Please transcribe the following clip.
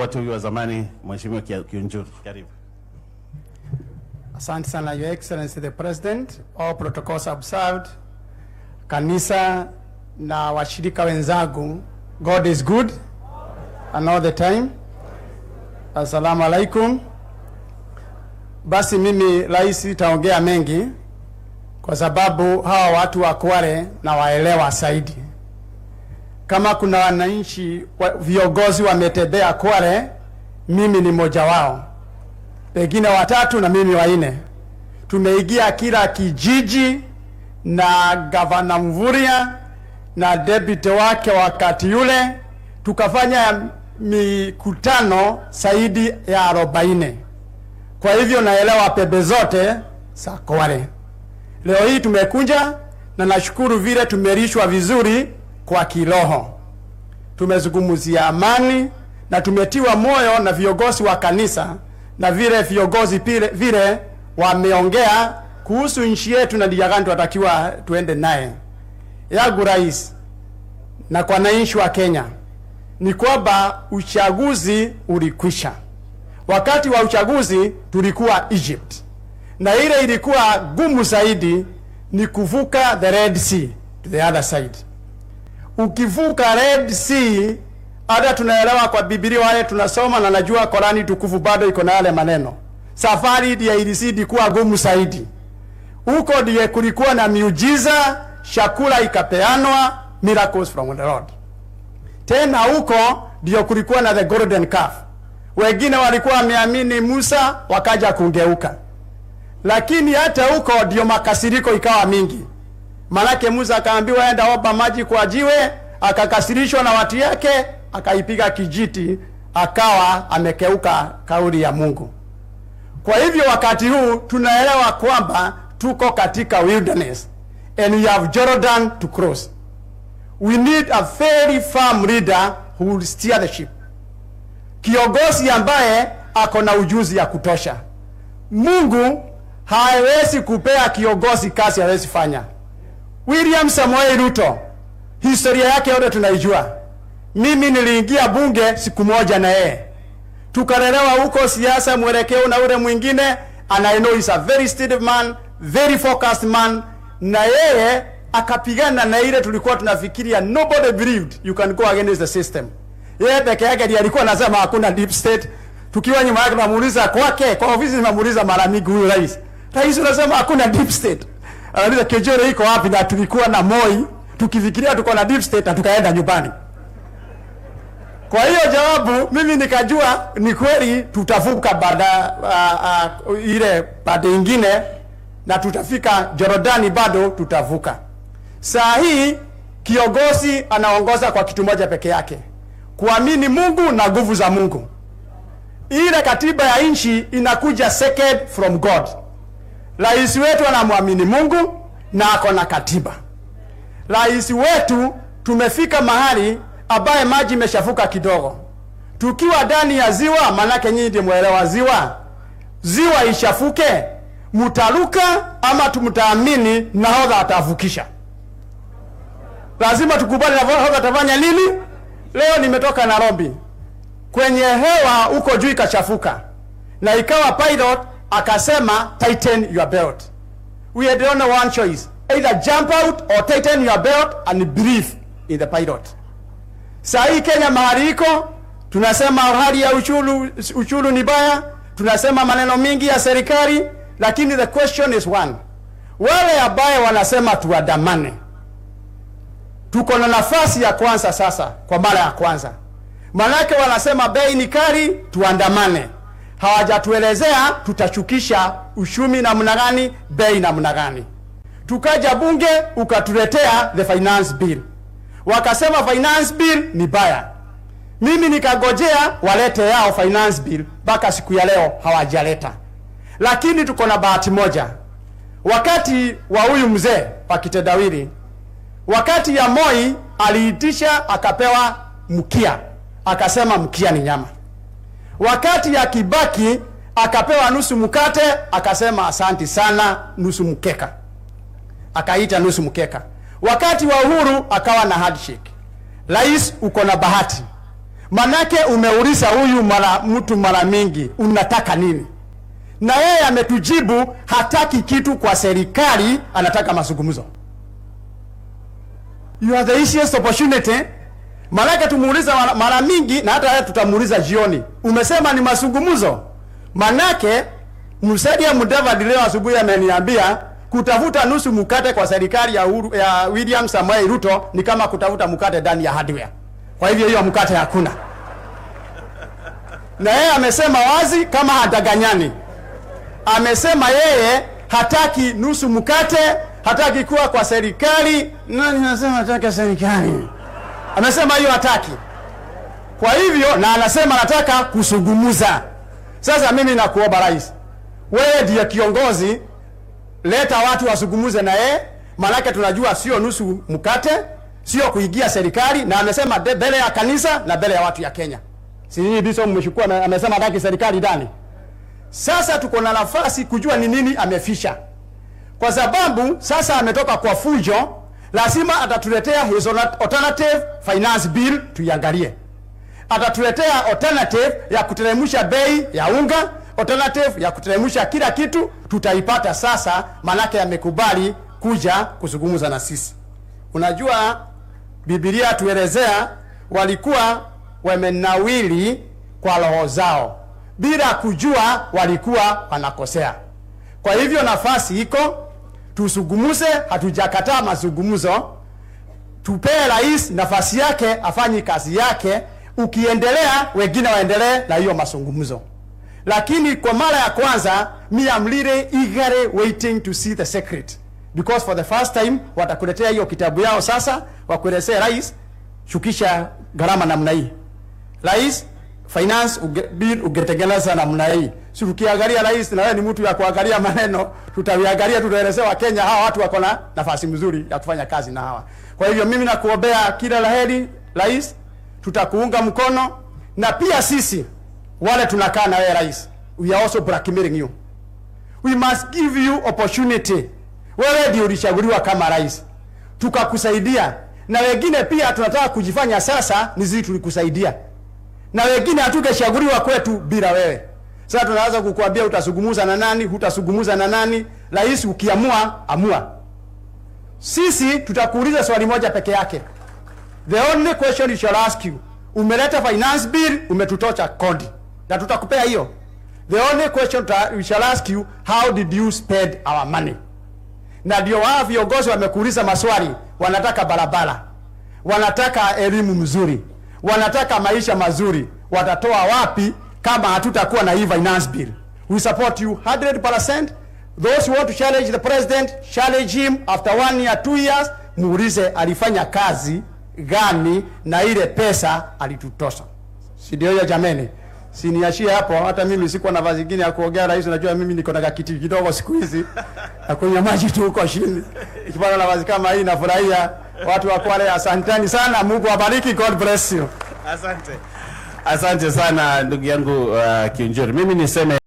wote huyu wa zamani, Mheshimiwa Kiunjuri. Karibu. Asante sana, Your Excellency the President, all protocols observed, kanisa na washirika wenzangu. God is good and all the time. Assalamu alaikum. Basi mimi rais taongea mengi kwa sababu hawa watu wa Kwale na waelewa zaidi. Kama kuna wananchi viongozi wametembea Kwale, mimi ni mmoja wao. Pengine watatu na mimi wanne. Tumeingia kila kijiji na Gavana Mvurya na deputy wake wakati yule, tukafanya mikutano zaidi ya 40. Kwa hivyo naelewa pembe zote za Kwale. Leo hii tumekuja na nashukuru vile tumerishwa vizuri kwa kiroho. Tumezungumzia amani na tumetiwa moyo na viongozi wa kanisa na vile viongozi vile wameongea kuhusu nchi yetu na njia gani tunatakiwa tuende naye. Yangu rais na kwa wananchi wa Kenya ni kwamba uchaguzi ulikwisha. Wakati wa uchaguzi tulikuwa Egypt. Na ile ilikuwa gumu zaidi ni kuvuka the Red Sea to the other side. Ukivuka Red Sea, hata tunaelewa kwa Biblia wale tunasoma na najua Korani tukufu bado iko na yale maneno. Safari ya ilizidi kuwa gumu zaidi. Huko ndiye kulikuwa na miujiza, chakula ikapeanwa, miracles from the Lord. Tena huko ndio kulikuwa na the golden calf. Wengine walikuwa wameamini Musa wakaja kungeuka. Lakini hata huko ndio makasiriko ikawa mingi. Manake Musa akaambiwa enda omba maji kwa jiwe, akakasirishwa na watu yake, akaipiga kijiti, akawa amekeuka kauli ya Mungu. Kwa hivyo wakati huu tunaelewa kwamba tuko katika wilderness and we have Jordan to cross. We need a very firm leader who will steer the ship. Kiongozi ambaye ako na ujuzi ya kutosha. Mungu hawezi kupea kiongozi kazi hawezi fanya. William Samoei Ruto, historia yake yote tunaijua. Mimi niliingia bunge siku moja na yeye. Tukalelewa huko siasa mwelekeo na ule mwingine, and I know he's a very steady man, very focused man, na yeye akapigana na ile tulikuwa tunafikiria nobody believed you can go against the system. Yeye peke yake ndiye alikuwa anasema hakuna deep state. Tukiwa nyuma yake tunamuuliza kwake, kwa ofisi tunamuuliza mara mingi huyu rais. Rais anasema hakuna deep state. Anauliza Kiunjuri iko wapi, na tulikuwa na Moi tukifikiria tuko na deep state na tukaenda nyumbani. Kwa hiyo jawabu mimi nikajua ni kweli tutavuka baada ile pande nyingine na tutafika Jordani, bado tutavuka. Saa hii kiongozi anaongoza kwa kitu moja peke yake, kuamini Mungu na nguvu za Mungu. Ile katiba ya nchi inakuja second from God. Rais wetu anamwamini Mungu na ako na katiba. Rais wetu tumefika mahali ambaye maji imeshafuka kidogo. Tukiwa ndani ya ziwa, manake nyinyi ndiye mwelewa ziwa. Ziwa ishafuke, mutaruka ama tumtaamini nahodha atavukisha. Lazima tukubali nahodha atafanya nini? Leo nimetoka Nairobi. Kwenye hewa huko juu ikachafuka. Na ikawa pilot akasema tighten your belt. We had only one choice. Either jump out or tighten your belt and breathe in the pilot. Saa hii Kenya mahali iko, tunasema hali ya uchuru ni baya, tunasema maneno mingi ya serikali, lakini the question is one. Wale ambaye wanasema tuandamane, tuko na nafasi ya kwanza sasa kwa mara ya kwanza. Manake wanasema bei ni kali, tuandamane. Hawajatuelezea tutachukisha uchumi namna gani, bei namna gani. Tukaja bunge ukatuletea the finance bill. Wakasema finance bill ni baya. Mimi nikagojea walete yao finance bill, mpaka siku ya leo hawajaleta. Lakini tuko na bahati moja. Wakati wa huyu mzee pakitendawili, wakati ya Moi aliitisha akapewa mkia, akasema mkia ni nyama. Wakati ya Kibaki akapewa nusu mkate, akasema asanti sana nusu mkeka, akaita nusu mkeka. Wakati wa Uhuru akawa na handshake. Rais uko na bahati. Manake umeuliza huyu mtu mara mingi unataka nini? Na yeye ametujibu hataki kitu kwa serikali, anataka mazungumzo. You are the easiest opportunity. Manake tumuuliza mara mingi na hata tutamuuliza jioni. Umesema ni mazungumzo. Manake Musalia Mudavadi leo asubuhi ameniambia kutafuta nusu mkate kwa serikali ya William Samoei Ruto ni kama kutafuta mkate ndani ya hardware. Kwa hivyo hiyo mkate hakuna. Na yeye amesema wazi kama hadanganyani. Amesema yeye hataki nusu mkate, hataki kuwa kwa serikali. Nani anasema hataki serikali? Amesema hiyo hataki. Kwa hivyo na anasema anataka kusungumuza. Sasa mimi nakuomba rais, wewe ndiye kiongozi, leta watu wasungumuze na yeye, maana tunajua sio nusu mkate, sio kuingia serikali, na amesema mbele ya kanisa na mbele ya watu ya Kenya. Si nini biso mmeshukua na amesema hataki serikali ndani. Sasa tuko na nafasi kujua ni nini amefisha. Kwa sababu sasa ametoka kwa fujo, lazima atatuletea his alternative finance bill tuiangalie. Atatuletea alternative ya kuteremsha bei ya unga, alternative ya kuteremsha kila kitu, tutaipata sasa, manake amekubali kuja kuzungumza na sisi. Unajua Biblia tuelezea walikuwa wamenawili kwa roho zao, bila kujua walikuwa wanakosea. Kwa hivyo nafasi iko, tusungumuze, hatujakataa mazungumzo. Tupee rais nafasi yake afanye kazi yake, ukiendelea wengine waendelee na hiyo mazungumzo. Lakini kwa mara ya kwanza me am really eagerly waiting to see the secret, because for the first time watakuletea hiyo kitabu yao sasa, wakuelezea rais shukisha gharama namna hii. Rais finance bill ungetengeneza namna hii. Si ukiangalia rais na wewe ni mtu ya kuangalia maneno, tutaviangalia tutaelezea Wakenya hawa watu wako na nafasi nzuri ya kufanya kazi na hawa. Kwa hivyo mimi nakuombea kila laheri rais, tutakuunga mkono, na pia sisi wale tunakaa na wewe rais, we are also blackmailing you. We must give you opportunity. Wewe ndio ulichaguliwa kama rais, tukakusaidia, na wengine pia tunataka kujifanya sasa ni sisi tulikusaidia, na wengine hatugeshaguliwa kwetu bila wewe. Sasa tunaanza kukuambia utasungumuza na nani, hutasungumuza na nani. Rais ukiamua, amua. Sisi tutakuuliza swali moja peke yake. The only question we shall ask you, umeleta finance bill, umetutocha kodi, na tutakupea hiyo. The only question we shall ask you, how did you spend our money? Na ndio wao viongozi wamekuuliza maswali, wanataka barabara, wanataka elimu mzuri, wanataka maisha mazuri. Watatoa wapi kama hatutakuwa na hii finance bill? We support you 100%. Those who want to challenge the president, challenge him after 1 year, 2 years. Muulize alifanya kazi gani na ile pesa alitutosha. Si ndio hiyo jameni? Siniashie hapo, hata mimi siko na vazi nyingine ya kuongea rais, unajua mimi niko na kiti kidogo siku hizi. Na kunywa maji tu huko chini. Ikipata na vazi kama hii nafurahia. Watu wa Kwale asanteni sana, Mungu awabariki, God bless you. Asante. Asante sana ndugu yangu Kiunjuri. Mimi niseme